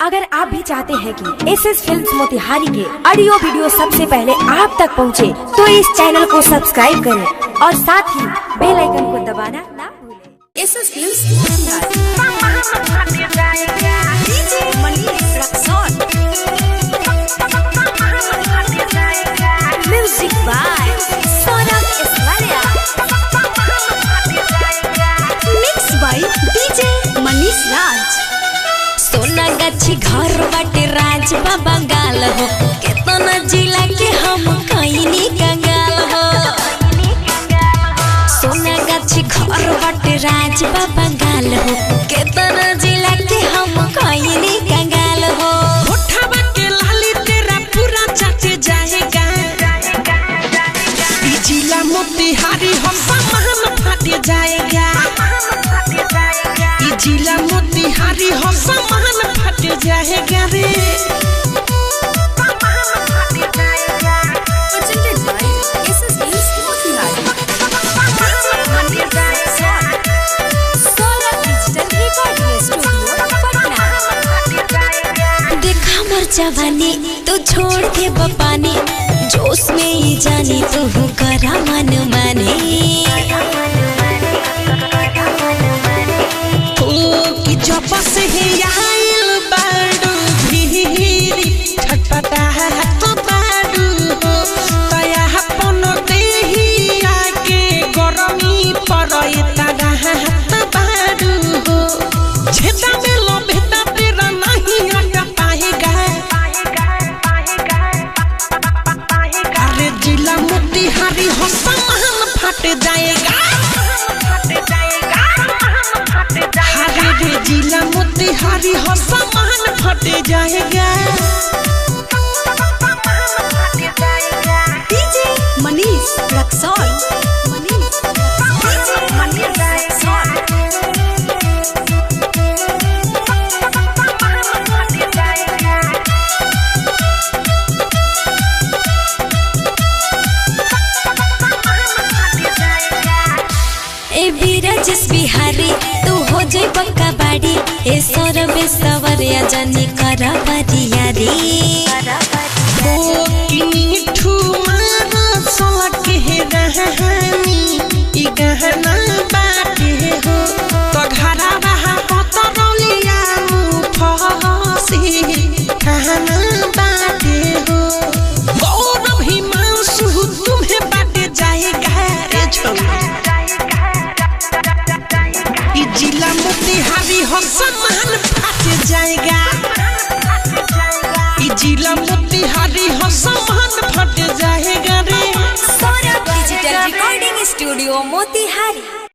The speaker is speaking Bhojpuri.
अगर आप भी चाहते हैं कि एसएस फिल्म्स मोतिहारी के ऑडियो वीडियो सबसे पहले आप तक पहुंचे, तो इस चैनल को सब्सक्राइब करें और साथ ही बेल आइकन को दबाना ना भूलें। SS films music by Saurabh Iswalia, mix by DJ Manish Raj. सोना गाछी घर बाटे राज बाबा गाल हो, केतना जिला के हम कईनी कंगाल हो। सोना गाछी घर बाटे राज बाबा गाल हो, केतना जिला के हम कईनी कंगाल हो। उठावा के लाली तेरा पूरा चाचे जाएगा, ई जिला मोतिहारी हम सामान फाटे जाएगा, ई जिला मोतिहारी हम सामान फाटे जाएगा रे। जवानी तो छोड़ के बपानी, जोश में ही जानी तू करा मन माने। ओ कि जब से ही आइल बाडू भीरी छटपटा तो बाडू हो, तया अपनो देही आके गरमी परई तारा हाथ बाडू हो। छेदा में लो भेदा तेरा नहीं हट पाएगा, अरे जिला मोतिहारी हम सामान फट जाएगा, अरे रे जिला मोतिहारी हम सामान फट जाएगा। डीजे मनीष रक्सौल, जिस बिहारी तू हो जाए पक्का बाड़ी, ए सौरभ सवरिया जानी करा बरियारी। ओ कि मीठू मारा सलक है रहनी, ई गहना बाटे हो तो घरा रहा पतरलिया मुफसी कहना बाटे हो। गौरव हिमांशु तुम्हें बाटे जाएगा रे छोरा, ई जिला मोतिहारी हम सामान फट जाएगा, ई जिला मोतिहारी हम सामान फट जाएगा रे। Saurabh digital recording studio Motihari.